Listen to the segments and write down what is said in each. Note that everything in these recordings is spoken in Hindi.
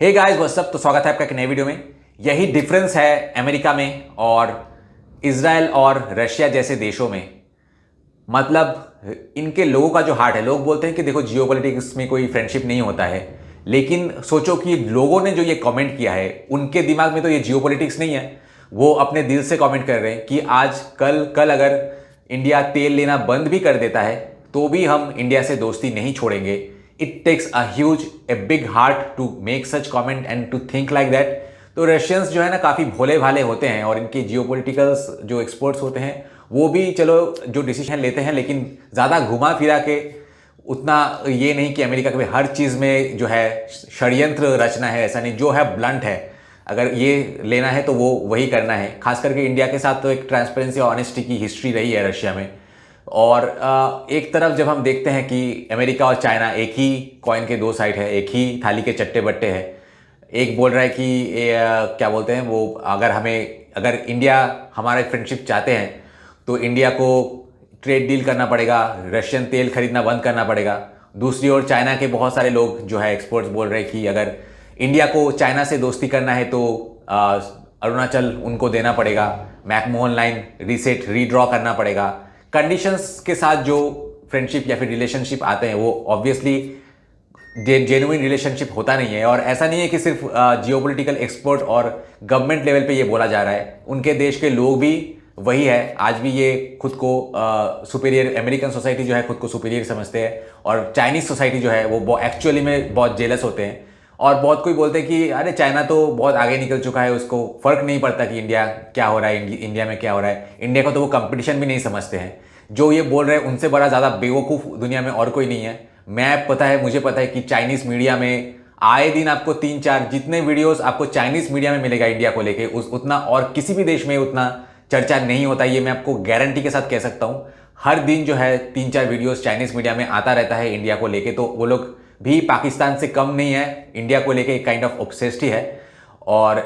Hey guys what's up. तो स्वागत है आपका एक नए वीडियो में। यही डिफरेंस है अमेरिका में और इजराइल और रशिया जैसे देशों में। मतलब इनके लोगों का जो हार्ट है, लोग बोलते हैं कि देखो जियोपॉलिटिक्स में कोई फ्रेंडशिप नहीं होता है, लेकिन सोचो कि लोगों ने जो ये कमेंट किया है उनके दिमाग में तो ये जियोपॉलिटिक्स नहीं है। वो अपने दिल से कमेंट कर रहे हैं कि आज कल अगर इंडिया तेल लेना बंद भी कर देता है तो भी हम इंडिया से दोस्ती नहीं छोड़ेंगे। It takes a huge a big heart to make such comment and to think like that. तो रशियंस जो है ना काफ़ी भोले भाले होते हैं और इनके जियोपॉलिटिकल्स जो एक्सपर्ट्स होते हैं वो भी चलो जो डिसीजन लेते हैं, लेकिन ज़्यादा घुमा फिरा के उतना ये नहीं कि अमेरिका के हर चीज़ में जो है षड्यंत्र रचना है, ऐसा नहीं। जो है ब्लंट है, अगर ये लेना है तो वो वही करना है। खास करके इंडिया के साथ तो एक ट्रांसपेरेंसी और ऑनेस्टी की हिस्ट्री रही है रशिया में। और एक तरफ जब हम देखते हैं कि अमेरिका और चाइना एक ही कॉइन के दो साइड है, एक ही थाली के चट्टे बट्टे हैं। एक बोल रहा है कि क्या बोलते हैं वो, अगर इंडिया हमारे फ्रेंडशिप चाहते हैं तो इंडिया को ट्रेड डील करना पड़ेगा, रशियन तेल खरीदना बंद करना पड़ेगा। दूसरी ओर चाइना के बहुत सारे लोग जो है एक्सपर्ट्स बोल रहे हैं कि अगर इंडिया को चाइना से दोस्ती करना है तो अरुणाचल उनको देना पड़ेगा, मैकमोहन लाइन रीसेट रीड्रॉ करना पड़ेगा। कंडीशंस के साथ जो फ्रेंडशिप या फिर रिलेशनशिप आते हैं वो ऑब्वियसली जेन्युइन रिलेशनशिप होता नहीं है। और ऐसा नहीं है कि सिर्फ जियोपॉलिटिकल एक्सपर्ट और गवर्नमेंट लेवल पे ये बोला जा रहा है, उनके देश के लोग भी वही है। आज भी ये खुद को सुपीरियर, अमेरिकन सोसाइटी जो है खुद को सुपीरियर समझते हैं और चाइनीज सोसाइटी जो है वो एक्चुअली में बहुत जेलस होते हैं। और बहुत कोई बोलते हैं कि अरे चाइना तो बहुत आगे निकल चुका है, उसको फर्क नहीं पड़ता कि इंडिया क्या हो रहा है, इंडिया में क्या हो रहा है। इंडिया को तो वो कंपटीशन भी नहीं समझते हैं। जो ये बोल रहे हैं उनसे बड़ा ज़्यादा बेवकूफ़ दुनिया में और कोई नहीं है। मुझे पता है कि चाइनीज़ मीडिया में आए दिन आपको 3-4 जितने वीडियोस आपको चाइनीज़ मीडिया में मिलेगा इंडिया को लेके उतना और किसी भी देश में उतना चर्चा नहीं होता। ये मैं आपको गारंटी के साथ कह सकता हूँ। हर दिन जो है 3-4 वीडियोस चाइनीज़ मीडिया में आता रहता है इंडिया को लेके। तो वो लोग भी पाकिस्तान से कम नहीं है, इंडिया को लेके एक काइंड ऑफ ऑब्सेस्ड ही है। और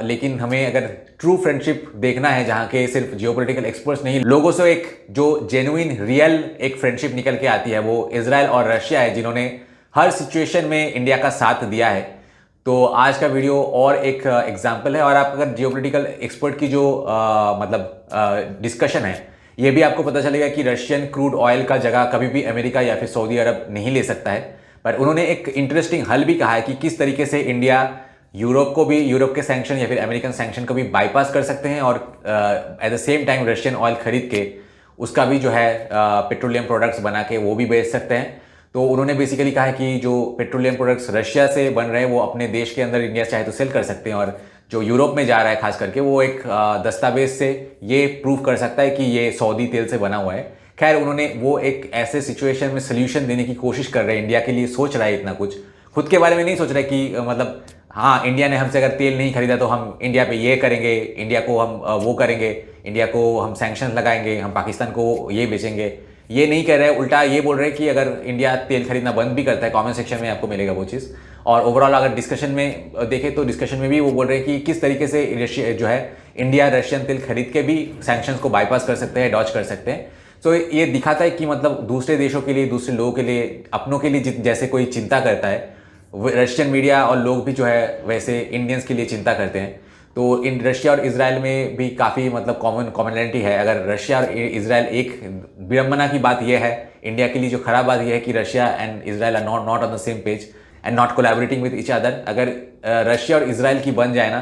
लेकिन हमें अगर ट्रू फ्रेंडशिप देखना है जहाँ के सिर्फ जियोपॉलिटिकल एक्सपर्ट्स नहीं, लोगों से एक जो जेन्युइन रियल एक फ्रेंडशिप निकल के आती है, वो इजराइल और रशिया है, जिन्होंने हर सिचुएशन में इंडिया का साथ दिया है। तो आज का वीडियो और एक एग्जाम्पल है। और आप अगर जियोपॉलिटिकल एक्सपर्ट की जो डिस्कशन है, ये भी आपको पता चलेगा कि रशियन क्रूड ऑयल का जगह कभी भी अमेरिका या फिर सऊदी अरब नहीं ले सकता है। पर उन्होंने एक इंटरेस्टिंग हल भी कहा है कि किस तरीके से इंडिया यूरोप के सैंक्शन या फिर अमेरिकन सैंक्शन को भी बाईपास कर सकते हैं और at the same time Russian oil खरीद के उसका भी जो है पेट्रोलियम प्रोडक्ट्स बना के वो भी बेच सकते हैं। तो उन्होंने बेसिकली कहा है कि जो पेट्रोलियम प्रोडक्ट्स रशिया से बन रहे हैं वो अपने देश के अंदर इंडिया चाहे तो सेल कर सकते हैं, और जो यूरोप में जा रहा है खास करके वो एक दस्तावेज से ये प्रूव कर सकता है कि ये सऊदी तेल से बना हुआ है। खैर, उन्होंने वो एक ऐसे सिचुएशन में सोल्यूशन देने की कोशिश कर रहे हैं, इंडिया के लिए सोच रहा है इतना कुछ, खुद के बारे में नहीं सोच रहा है कि मतलब हाँ इंडिया ने हमसे अगर तेल नहीं खरीदा तो हम इंडिया पे ये करेंगे, इंडिया को हम वो करेंगे, इंडिया को हम सैंक्शन लगाएंगे, हम पाकिस्तान को ये बेचेंगे। ये नहीं कह रहे, उल्टा ये बोल रहे हैं कि अगर इंडिया तेल खरीदना बंद भी करता है, कमेंट सेक्शन में आपको मिलेगा वो चीज़। और ओवरऑल अगर डिस्कशन में देखें तो डिस्कशन में भी वो बोल रहे हैं कि किस तरीके से जो है इंडिया रशियन तेल खरीद के भी सैंक्शंस को बाईपास कर सकते हैं, डॉज कर सकते हैं। तो ये दिखाता है कि मतलब दूसरे देशों के लिए, दूसरे लोगों के लिए, अपनों के लिए जैसे कोई चिंता करता है, रशियन मीडिया और लोग भी जो है वैसे इंडियंस के लिए चिंता करते हैं। तो इन रशिया और इजराइल में भी काफ़ी मतलब कॉमनैलिटी है। अगर रशिया और इजराइल, एक विडंबना की बात यह है इंडिया के लिए, जो खराब बात यह है कि Russia and Israel are not on the same page and not collaborating with each other. अगर रशिया और इजराइल की बन जाए ना,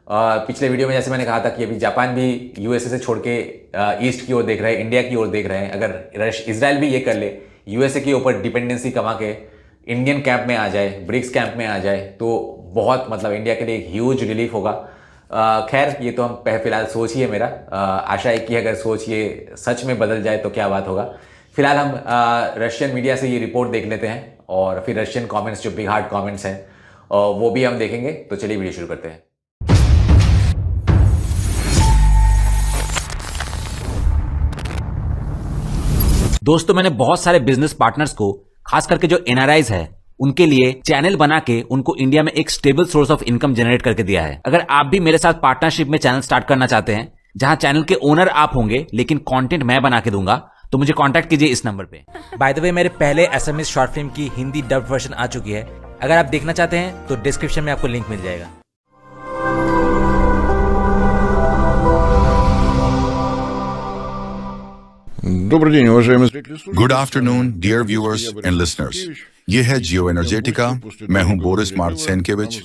पिछले वीडियो में जैसे मैंने कहा था कि अभी जापान भी यूएसए से छोड़ के ईस्ट की ओर देख रहे हैं, इंडिया की ओर देख रहे हैं। अगर इजराइल भी ये कर ले, यूएसए के ऊपर डिपेंडेंसी कमा के इंडियन कैंप में आ जाए, ब्रिक्स कैंप में आ जाए, तो बहुत मतलब इंडिया के लिए एक ह्यूज रिलीफ होगा। खैर, ये तो हम फिलहाल सोच ही है मेरा। आशा है कि अगर सोच ये सच में बदल जाए तो क्या बात होगा। फिलहाल हम रशियन मीडिया से ये रिपोर्ट देख लेते हैं और फिर रशियन कमेंट्स, जो बिग हार्ट कमेंट्स हैं, वो भी हम देखेंगे। तो चलिए वीडियो शुरू करते हैं। दोस्तों, मैंने बहुत सारे बिजनेस पार्टनर्स को, खास करके जो एनआरआईज है, उनके लिए चैनल बना के उनको इंडिया में एक stable source of income generate करके दिया है। अगर आप भी मेरे साथ पार्टनरशिप में चैनल स्टार्ट करना चाहते हैं, जहां चैनल के ओनर आप होंगे लेकिन कंटेंट मैं बना के दूंगा, तो मुझे कांटेक्ट कीजिए इस नंबर पे। बाय द वे, मेरे पहले एसएमएस शॉर्ट फिल्म की हिंदी डब वर्जन आ चुकी है, अगर आप देखना चाहते हैं तो डिस्क्रिप्शन में आपको लिंक मिल जाएगा। Good afternoon dear viewers and listeners, ये है जियो एनर्जेटिका। मैं हूं बोरिस मार्टसेनकेविच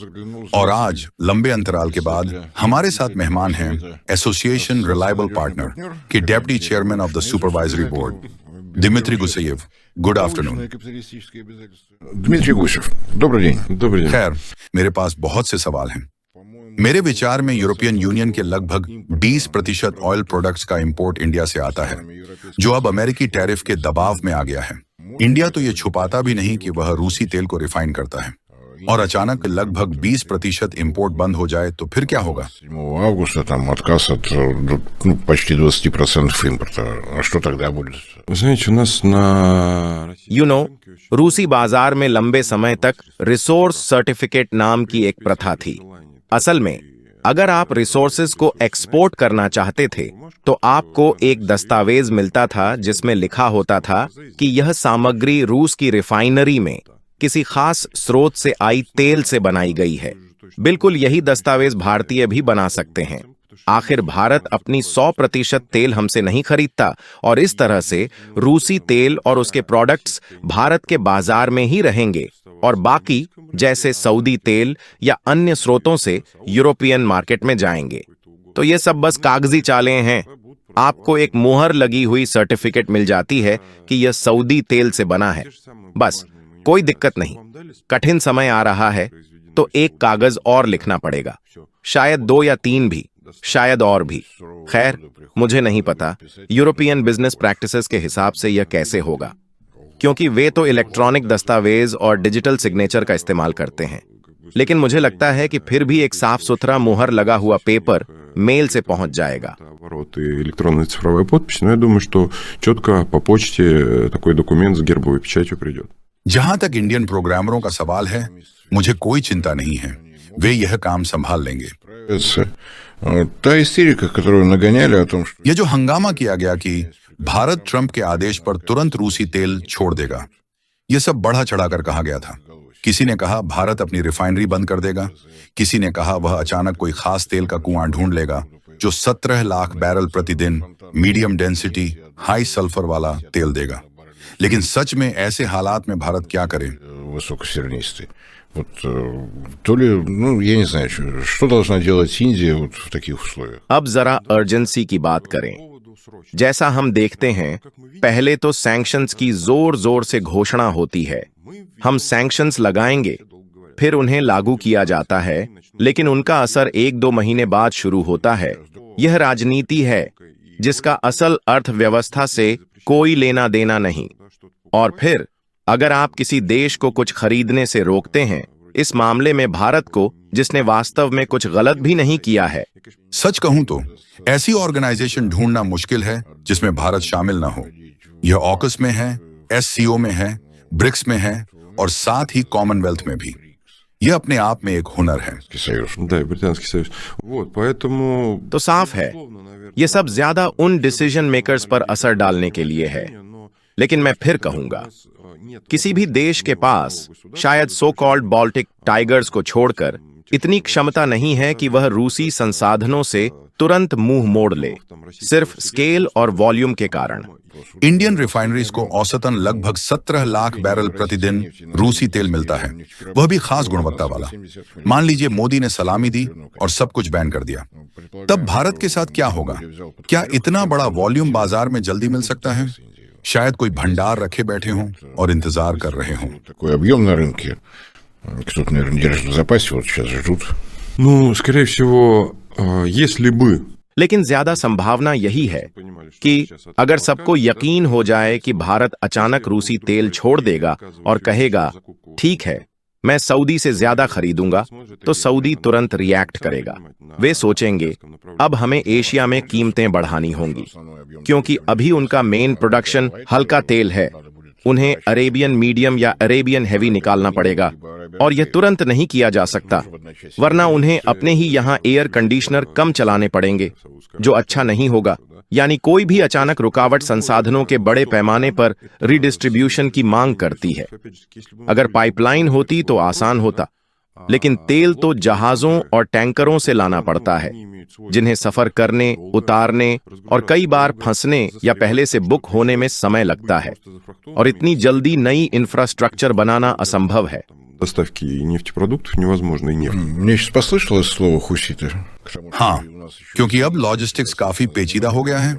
और आज लंबे अंतराल के बाद हमारे साथ मेहमान हैं एसोसिएशन रिलायबल पार्टनर के deputy chairman of the supervisory board Dmitry Gusev. Good afternoon. Дмитрий Гусев, добрый день. Добрый день. खैर, मेरे पास बहुत से सवाल हैं। मेरे विचार में यूरोपियन यूनियन के लगभग 20% ऑयल प्रोडक्ट्स का इंपोर्ट इंडिया से आता है, जो अब अमेरिकी टैरिफ के दबाव में आ गया है। इंडिया तो ये छुपाता भी नहीं कि वह रूसी तेल को रिफाइन करता है, और अचानक लगभग 20% इंपोर्ट बंद हो जाए तो फिर क्या होगा? 7 августа там отказ от почти 20% импорта. А что тогда будет? Вы знаете, у нас на रूसी बाजार में लंबे समय तक रिसोर्स सर्टिफिकेट नाम की एक प्रथा थी। असल में अगर आप रिसोर्सेज को एक्सपोर्ट करना चाहते थे तो आपको एक दस्तावेज मिलता था जिसमें लिखा होता था कि यह सामग्री रूस की रिफाइनरी में किसी खास स्रोत से आई तेल से बनाई गई है। बिल्कुल यही दस्तावेज भारतीय भी बना सकते हैं। आखिर भारत अपनी 100% तेल हमसे नहीं खरीदता, और इस तरह से रूसी तेल और उसके प्रोडक्ट्स भारत के बाजार में ही रहेंगे और बाकी जैसे सऊदी तेल या अन्य स्रोतों से यूरोपियन मार्केट में जाएंगे। तो ये सब बस कागजी चालें हैं। आपको एक मुहर लगी हुई सर्टिफिकेट मिल जाती है कि यह सऊदी तेल से बना है, बस। कोई दिक्कत नहीं। कठिन समय आ रहा है तो एक कागज और लिखना पड़ेगा, शायद 2 या 3 भी, शायद और भी। खैर, मुझे नहीं पता यूरोपियन बिजनेस प्रैक्टिसेस के हिसाब से यह कैसे होगा, क्योंकि वे तो इलेक्ट्रॉनिक दस्तावेज और डिजिटल सिग्नेचर का इस्तेमाल करते हैं। लेकिन मुझे लगता है कि फिर भी एक साफ सुथरा मुहर लगा हुआ पेपर मेल से पहुंच जाएगा। обороты электронная цифровая подпись, но я думаю, что четко по почте такой документ с гербовой печатью придет. जहां तक इंडियन प्रोग्रामरों का सवाल है, मुझे कोई चिंता नहीं है, वे यह काम संभाल लेंगे। Та истерика, которую нагоняли о том, что यह जो हंगामा किया गया कि भारत ट्रंप के आदेश पर तुरंत रूसी तेल छोड़ देगा, यह सब बढ़ा चढ़ाकर कहा गया था। किसी ने कहा भारत अपनी रिफाइनरी बंद कर देगा, किसी ने कहा वह अचानक कोई खास तेल का कुआं ढूंढ लेगा जो 17 लाख बैरल प्रतिदिन मीडियम डेंसिटी हाई सल्फर वाला तेल देगा। लेकिन सच में ऐसे हालात में भारत क्या करे? высокосернистый. Вот то ли, я не знаю, что должна делать Индия вот в таких условиях. अब जरा अर्जेंसी की बात करें। जैसा हम देखते हैं, पहले तो सैंक्शंस की जोर जोर से घोषणा होती है। हम सैंक्शंस लगाएंगे, फिर उन्हें लागू किया जाता है, लेकिन उनका असर 1-2 महीने बाद शुरू होता है। यह राजनीति है जिसका असल अर्थव्यवस्था से कोई लेना देना नहीं। और फिर अगर आप किसी देश को कुछ खरीदने से रोकते हैं, इस मामले में भारत को, जिसने वास्तव में कुछ गलत भी नहीं किया है। सच कहूं तो ऐसी ऑर्गेनाइजेशन ढूंढना मुश्किल है जिसमें भारत शामिल ना हो। यह ऑकस में है, SCO में है, ब्रिक्स में है और साथ ही कॉमनवेल्थ में भी। यह अपने आप में एक हुनर है। Да, и Британский союз. Вот, поэтому... तो साफ है, यह सब ज्यादा उन डिसीजन मेकर्स पर असर डालने के लिए है। लेकिन मैं फिर कहूंगा, किसी भी देश के पास, शायद सो कॉल्ड बाल्टिक टाइगर्स को छोड़कर, इतनी क्षमता नहीं है कि वह रूसी संसाधनों से तुरंत मुंह मोड़ ले, सिर्फ स्केल और वॉल्यूम के कारण। इंडियन रिफाइनरीज को औसतन लगभग 17 लाख बैरल प्रतिदिन रूसी तेल मिलता है, वह भी खास गुणवत्ता वाला। मान लीजिए मोदी ने सलामी दी और सब कुछ बैन कर दिया, तब भारत के साथ क्या होगा? क्या इतना बड़ा वॉल्यूम बाजार में जल्दी मिल सकता है? शायद कोई भंडार रखे बैठे हों और इंतजार कर रहे हों। Такой объем на рынке. Кто-то, наверное, держит в запасе, вот сейчас ждут. Ну, скорее всего, если бы... लेकिन ज्यादा संभावना यही है कि अगर सबको यकीन हो जाए कि भारत अचानक रूसी तेल छोड़ देगा और कहेगा ठीक है, मैं सऊदी से ज्यादा खरीदूंगा, तो सऊदी तुरंत रिएक्ट करेगा। वे सोचेंगे अब हमें एशिया में कीमतें बढ़ानी होंगी, क्योंकि अभी उनका मेन प्रोडक्शन हल्का तेल है। उन्हें अरेबियन मीडियम या अरेबियन हेवी निकालना पड़ेगा, और यह तुरंत नहीं किया जा सकता, वरना उन्हें अपने ही यहाँ एयर कंडीशनर कम चलाने पड़ेंगे, जो अच्छा नहीं होगा। यानी कोई भी अचानक रुकावट संसाधनों के बड़े पैमाने पर रिडिस्ट्रीब्यूशन की मांग करती है। अगर पाइपलाइन होती तो आसान होता, लेकिन तेल तो जहाजों और टैंकरों से लाना पड़ता है, जिन्हें सफर करने, उतारने और कई बार फंसने या पहले से बुक होने में समय लगता है, और इतनी जल्दी नई इंफ्रास्ट्रक्चर बनाना असंभव है। Доставки нефтепродуктов невозможно и нефть. Мне сейчас послышалось слово «хуситы». हाँ, क्योंकि अब लॉजिस्टिक्स काफी पेचीदा हो गया है।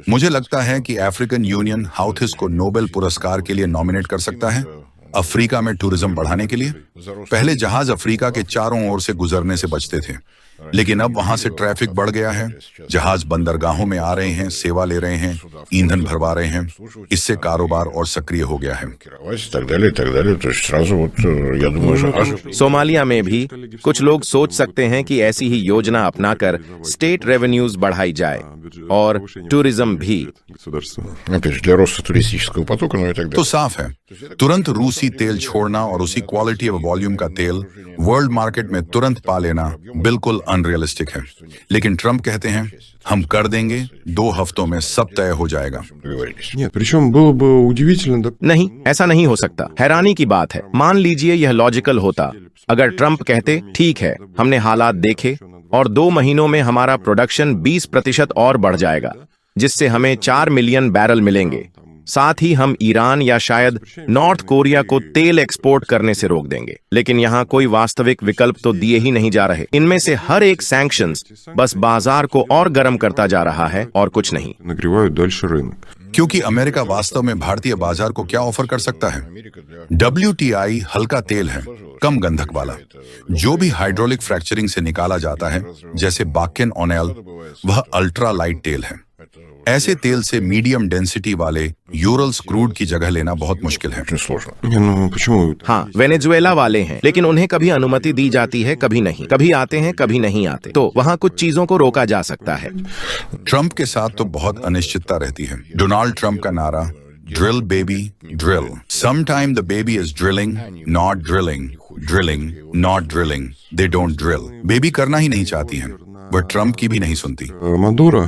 मुझे लगता है कि अफ्रीकन यूनियन हाउथिस को नोबेल पुरस्कार के लिए नॉमिनेट कर सकता है अफ्रीका में टूरिज्म बढ़ाने के लिए। पहले जहाज अफ्रीका के चारों ओर से गुजरने से बचते थे, लेकिन अब वहां से ट्रैफिक बढ़ गया है। जहाज बंदरगाहों में आ रहे हैं, सेवा ले रहे हैं, ईंधन भरवा रहे हैं। इससे कारोबार और सक्रिय हो गया है। Так далее, так далее. То есть сразу вот, я думаю, सोमालिया में भी कुछ लोग सोच सकते हैं कि ऐसी ही योजना अपनाकर स्टेट रेवेन्यूज बढ़ाई जाए और टूरिज्म भी। опять же, для роста туристического потока, ну и так तो далее. साफ है, तुरंत रूसी तेल छोड़ना और उसी क्वालिटी और वॉल्यूम का तेल वर्ल्ड मार्केट में तुरंत पा लेना बिल्कुल अनरियलिस्टिक है। लेकिन ट्रंप कहते हैं हम कर देंगे, 2 हफ्तों में सब तय हो जाएगा। Договорились. Нет, причем было бы удивительно, да, नहीं, ऐसा नहीं हो सकता। हैरानी की बात है। मान लीजिए यह लॉजिकल होता। अगर ट्रंप कहते ठीक है, हमने हालात देखे और 2 महीनों में हमारा प्रोडक्शन 20% और बढ़ जाएगा, जिससे हमें 4 मिलियन बैरल मिलेंगे। साथ ही हम ईरान या शायद नॉर्थ कोरिया को तेल एक्सपोर्ट करने से रोक देंगे। लेकिन यहाँ कोई वास्तविक विकल्प तो दिए ही नहीं जा रहे। इनमें से हर एक सैंक्शंस बस बाजार को और गर्म करता जा रहा है और कुछ नहीं। нагревают дальше рынок. क्योंकि अमेरिका वास्तव में भारतीय बाजार को क्या ऑफर कर सकता है? WTI हल्का तेल है, कम गंधक वाला, जो भी हाइड्रोलिक फ्रैक्चरिंग से निकाला जाता है, जैसे बाकेन ऑनेल, वह अल्ट्रा लाइट तेल है। ऐसे तेल से मीडियम डेंसिटी वाले यूरल्स क्रूड की जगह लेना बहुत मुश्किल है। Очень сложно. Не, ну почему? हाँ, वेनेजुएला वाले हैं, लेकिन उन्हें कभी अनुमति दी जाती है, कभी नहीं। कभी आते हैं, कभी नहीं आते। तो वहाँ कुछ चीजों को रोका जा सकता है। ट्रंप के साथ तो बहुत अनिश्चितता रहती है। डोनाल्ड ट्रंप का नारा drill baby drill. Sometime the baby is drilling not drilling, drilling not drilling. They don't drill. Baby करना ही नहीं चाहती हैं, वह ट्रंप की भी नहीं सुनती। Мадуро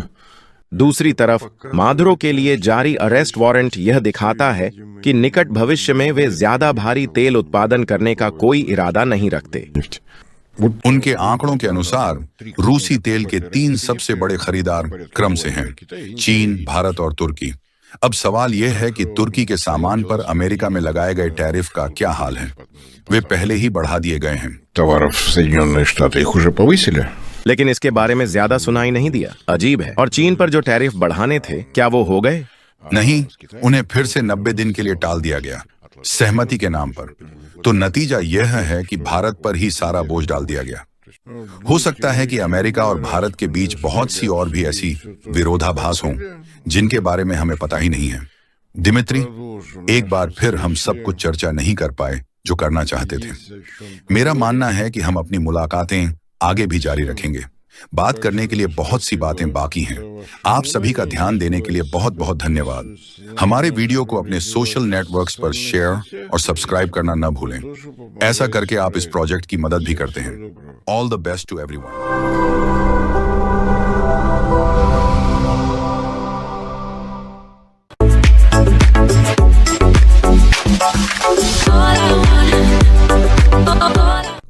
दूसरी तरफ मादुरो के लिए जारी अरेस्ट वारंट यह दिखाता है कि निकट भविष्य में वे ज्यादा भारी तेल उत्पादन करने का कोई इरादा नहीं रखते। нефть. उनके आंकड़ों के अनुसार रूसी तेल के 3 सबसे बड़े खरीदार क्रम से हैं, चीन, भारत और तुर्की। अब सवाल यह है कि तुर्की के सामान पर अमेरिका में लगाए गए टैरिफ का क्या हाल है? वे पहले ही बढ़ा दिए गए हैं। Товаров в Соединенные Штаты их уже повысили. लेकिन इसके बारे में ज्यादा सुनाई नहीं दिया। अजीब है। और चीन पर जो टैरिफ बढ़ाने थे, क्या वो हो गए? नहीं, उन्हें फिर से 90 दिन के लिए टाल दिया गया, सहमति के नाम पर। तो नतीजा यह है कि भारत पर ही सारा बोझ डाल दिया गया। हो सकता है कि अमेरिका और भारत के बीच बहुत सी और भी ऐसी विरोधाभास हों जिनके बारे में हमें पता ही नहीं है। दिमित्री, एक बार फिर हम सब कुछ चर्चा नहीं कर पाए जो करना चाहते थे। मेरा मानना है कि हम अपनी मुलाकातें आगे भी जारी रखेंगे। बात करने के लिए बहुत सी बातें बाकी हैं। आप सभी का ध्यान देने के लिए बहुत बहुत धन्यवाद। हमारे वीडियो को अपने सोशल नेटवर्क्स पर शेयर और सब्सक्राइब करना न भूलें। ऐसा करके आप इस प्रोजेक्ट की मदद भी करते हैं। All the best to everyone.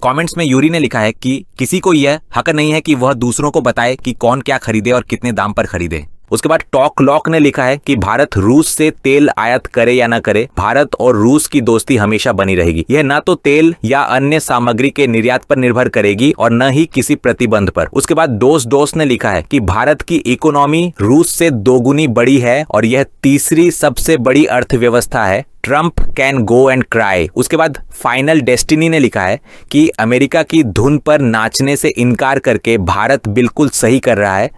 Comments में यूरी ने लिखा है कि किसी को यह हक नहीं है कि वह दूसरों को बताए कि कौन क्या खरीदे और कितने दाम पर खरीदे। उसके बाद टॉक लॉक ने लिखा है कि भारत रूस से तेल आयात करे या ना करे, भारत और रूस की दोस्ती हमेशा बनी रहेगी। यह ना तो तेल या अन्य सामग्री के निर्यात पर निर्भर करेगी और न ही किसी प्रतिबंध पर। उसके बाद दोस्त ने लिखा है कि भारत की इकोनॉमी रूस से 2 गुनी बड़ी है और यह तीसरी सबसे बड़ी अर्थव्यवस्था है। Trump can go and cry. उसके बाद फाइनल डेस्टिनी ने लिखा है कि अमेरिका की धुन पर नाचने से इनकार करके भारत बिल्कुल सही कर रहा है।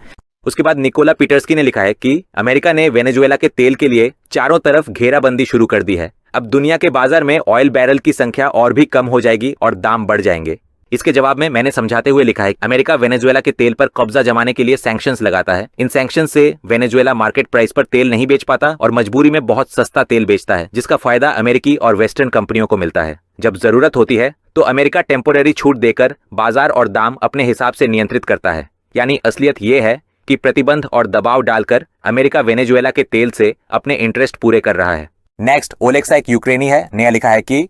उसके बाद निकोला पीटर्सकी ने लिखा है कि अमेरिका ने वेनेजुएला के तेल के लिए चारों तरफ घेराबंदी शुरू कर दी है। अब दुनिया के बाजार में ऑयल बैरल की संख्या और भी कम हो जाएगी और दाम बढ़ जाएंगे। इसके जवाब में मैंने समझाते हुए लिखा है, अमेरिका वेनेजुएला के तेल पर कब्जा जमाने के लिए सैंक्शंस लगाता है। इन सैंक्शंस से वेनेजुएला मार्केट प्राइस पर तेल नहीं बेच पाता और मजबूरी में बहुत सस्ता तेल बेचता है, जिसका फायदा अमेरिकी और वेस्टर्न कंपनियों को मिलता है। जब जरूरत होती है तो अमेरिका टेम्पोररी छूट देकर बाजार और दाम अपने हिसाब से नियंत्रित करता है। यानी असलियत यह है कि प्रतिबंध और दबाव डालकर अमेरिका वेनेजुएला के तेल से अपने इंटरेस्ट पूरे कर रहा है। नेक्स्ट, ओलेक्सा एक यूक्रेनी है। नया लिखा है कि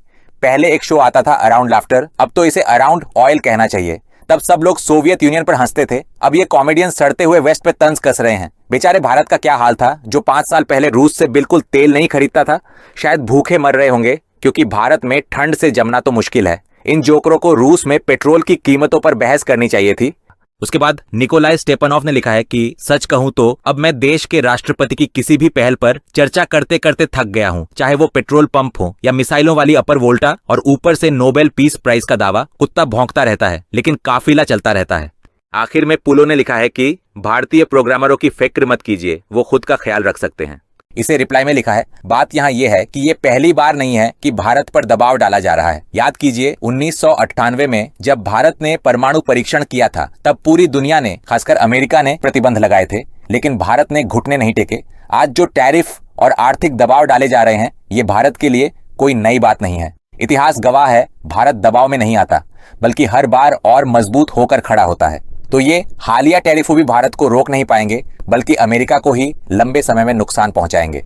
पहले एक शो आता था अराउंड लाफ्टर, अब तो इसे अराउंड ऑयल कहना चाहिए। तब सब लोग सोवियत यूनियन पर हंसते थे, अब ये कॉमेडियन सड़ते हुए वेस्ट पे तंज कस रहे हैं। बेचारे भारत का क्या हाल था, जो 5 साल पहले रूस से बिल्कुल तेल नहीं खरीदता था। शायद भूखे मर रहे होंगे, क्योंकि भारत में ठंड से जमना तो मुश्किल है। इन जोकरों को रूस में पेट्रोल की कीमतों पर बहस करनी चाहिए थी। उसके बाद निकोलाई स्टेपनॉव ने लिखा है कि सच कहूं तो अब मैं देश के राष्ट्रपति की किसी भी पहल पर चर्चा करते करते थक गया हूं, चाहे वो पेट्रोल पंप हो या मिसाइलों वाली अपर वोल्टा, और ऊपर से नोबेल पीस प्राइज का दावा। कुत्ता भौंकता रहता है लेकिन काफिला चलता रहता है। आखिर में पुलो ने लिखा है कि भारतीय प्रोग्रामरों की फिक्र मत कीजिए, वो खुद का ख्याल रख सकते हैं। इसे रिप्लाई में लिखा है, बात यहाँ ये है कि ये पहली बार नहीं है कि भारत पर दबाव डाला जा रहा है। याद कीजिए 1998 में जब भारत ने परमाणु परीक्षण किया था, तब पूरी दुनिया ने, खासकर अमेरिका ने प्रतिबंध लगाए थे, लेकिन भारत ने घुटने नहीं टेके। आज जो टैरिफ और आर्थिक दबाव डाले जा रहे हैं, ये भारत के लिए कोई नई बात नहीं है। इतिहास गवाह है, भारत दबाव में नहीं आता, बल्कि हर बार और मजबूत होकर खड़ा होता है। तो ये हालिया टैरिफ भी भारत को रोक नहीं पाएंगे, बल्कि अमेरिका को ही लंबे समय में नुकसान पहुंचाएंगे।